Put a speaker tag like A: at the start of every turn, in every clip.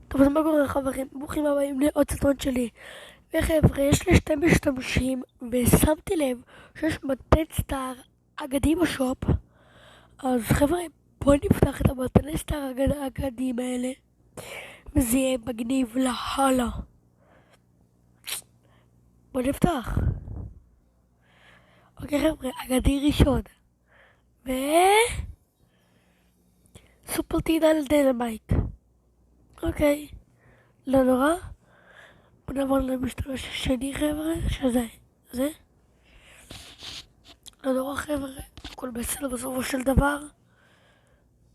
A: טוב, אז מה קורה חברים? ברוכים הבאים לעוד סרטון שלי. וחבר'ה, יש לי שתי משתמשים, ושמתי לב שיש מתן סטאר אגדי בשופ. אז חבר'ה, בואו נפתח את המתני סטאר האגדיים האלה, וזה יהיה מגניב להלאה. בואו נפתח. אוקיי חבר'ה, אגדי ראשון. ו... סופר טינל דינמייט. אוקיי, לא נורא. בואו נעבור למשתמש השני חבר'ה, שזה זה. לא נורא חבר'ה, הכל בסדר בסופו של דבר.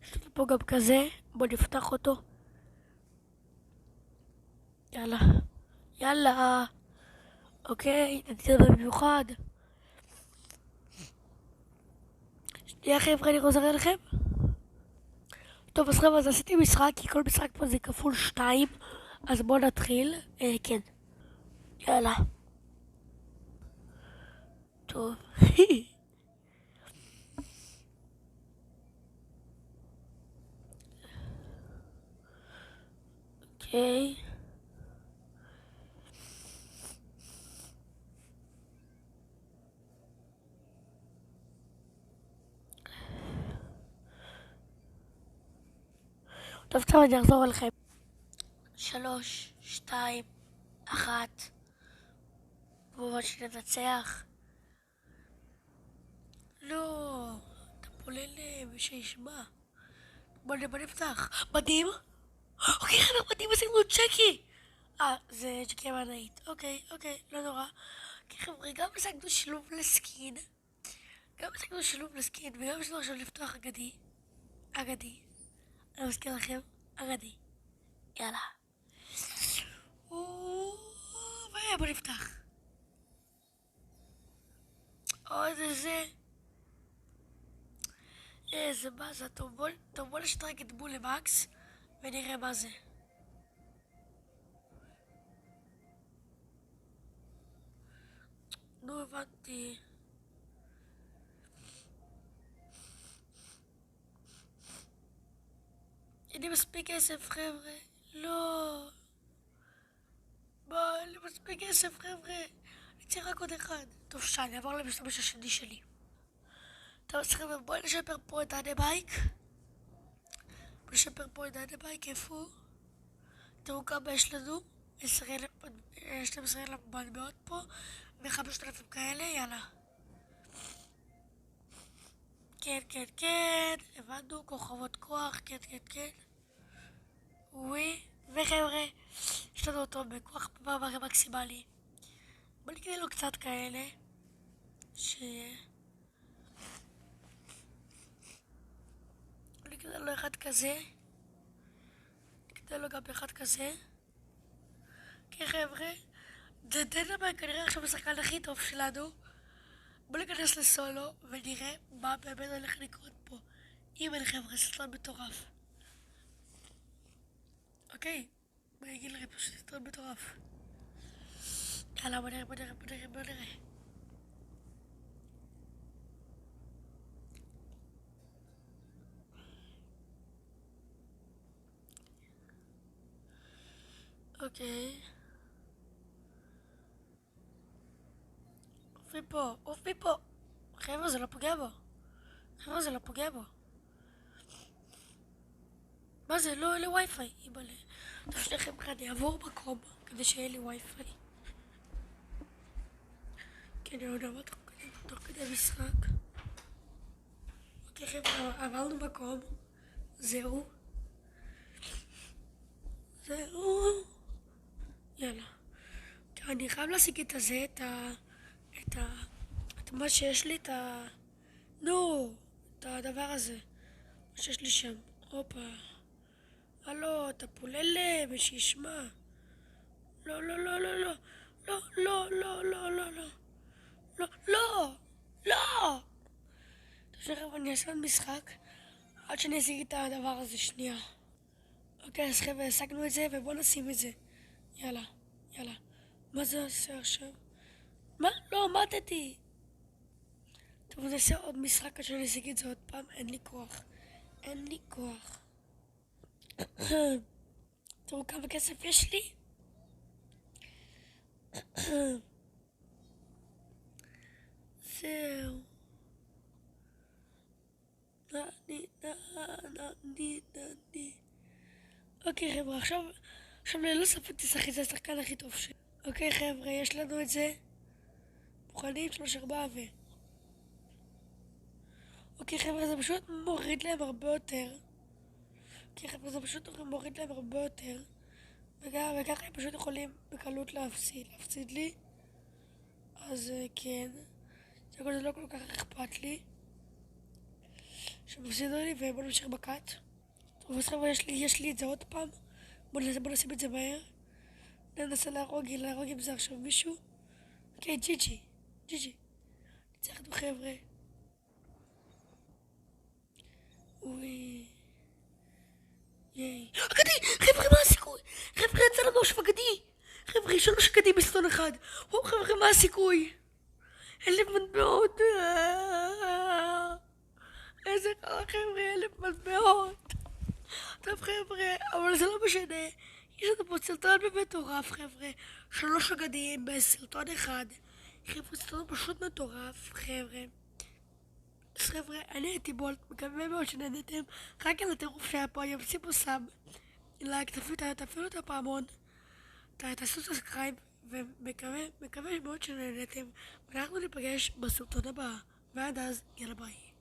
A: יש לנו פה גם כזה, בוא נפתח אותו. יאללה, יאללה. אוקיי, נתיר במיוחד. שנייה חבר'ה, אני חוזר אליכם. טוב, אז חבר'ה, אז עשיתי משחק, כי כל משחק פה זה כפול 2. אז בואו נתחיל. כן. יאללה. טוב. אוקיי. טוב, עכשיו אני אחזור אליכם. 3, 2, 1. כמובן שננצח. לא, אתה פולה למי שישמע. בוא נפתח. מדהים? אוקיי חבר'ה, מדהים, עשינו צ'קי. זה צ'קי המנהית. אוקיי, לא נורא. אוקיי חבר'ה, גם השגנו שילוב לסקין. וגם יש לנו עכשיו לפתוח אגדי. אני מזכיר לכם, אגדי. יאללה. בוא נפתח. עוד איזה... איזה באזה. טוב, בוא נשתרק את בול למקס ונראה מה זה. נו, הבנתי. אין לי מספיק כסף חבר'ה. לא. אין לי מספיק כסף חבר'ה. אני צריך רק עוד אחד. טוב, שאני אעבור למשתמש השני שלי. טוב, אז חבר'ה, בואי נשפר פה את הדבייק. איפה הוא? תראו כמה יש לנו. 12,000 מטבעות פה, ו5,000 כאלה, יאללה. כן, הבנו, כוכבות כוח, כן. וואי, וחבר'ה, יש לנו אותו בכוח במעבר מקסימלי. בוא נקנה לו קצת כאלה, נקנה לו אחד כזה, נקנה לו גם אחד כזה. כן חבר'ה, דנמרק כנראה עכשיו השחקן הכי טוב שלנו. בוא ניכנס לסולו ונראה מה באמת הולך לקרות פה. אם אין חבר'ה, סרטון מטורף. אוקיי, בוא נגיד לכם פשוט סרטון מטורף. יאללה, בוא נראה. אוקיי. עוף מפה. חבר'ה, זה לא פוגע בו. מה זה? לא, אין לי וי-פיי. אימא'לה. טוב, שניכם אני אעבור מקום כדי שיהיה לי וי-פיי. כן, אני יודע מה תוך כדי משחק. אוקיי חבר'ה, עברנו מקום. זהו. יאללה. אני חייב להשיג את הזה, את מה שיש לי, את הדבר הזה. מה שיש לי שם. הופה. הלו, אתה פוללה, ושישמע. לא. עכשיו אני אעשה עוד משחק עד שאני אשיג את הדבר הזה. שנייה. אוקיי, אז חבר'ה, השגנו את זה ובואו נשים את זה. יאללה. מה זה עושה עכשיו? מה? לא, מתתי. טוב, נעשה עוד משחק עד שאני אשיג את זה עוד פעם. אין לי כוח. תראו כמה כסף יש לי. זהו. נעני. אוקיי חבר'ה, עכשיו ללא ספק תשחקי, זה השחקן הכי טוב שלי. אוקיי חבר'ה, יש לנו את זה. מוכנים? 3, 4 אוקיי חבר'ה, זה פשוט מוריד להם הרבה יותר. וככה הם פשוט יכולים בקלות להפסיד לי. אז כן, זה לא כל כך אכפת לי שמפסידו לי, ובוא נמשיך בקאט. טוב, אז חבר'ה, יש לי את זה עוד פעם. בוא נשים את זה מהר. ננסה להרוג עם זה עכשיו מישהו. אוקיי, ג'י. ניצחנו חבר'ה. אוי. ייי. אגדי! חבר'ה, מה הסיכוי? חבר'ה, יצא לנו עכשיו אגדי! חבר'ה, 3 אגדים בסטון אחד. וואו, חבר'ה, מה הסיכוי? 1,000 מטבעות. איזה קרה חבר'ה, 1,000 מטבעות. טוב חבר'ה, אבל זה לא משנה. יש לנו פה סרטון באמת מטורף חבר'ה. 3 אגדים בסרטון אחד. חבר'ה, סרטון פשוט מטורף חבר'ה. אז חבר'ה, אני הייתי בולט, מקווה מאוד שנהנתם. רק על הטירוף שהיה פה היום, שימו סאב, לייק, תפעילו את הפעמון, תעשו סאסקרייב, ומקווה מאוד שנהנתם. ואנחנו ניפגש בסרטון הבא, ועד אז, יאללה ביי.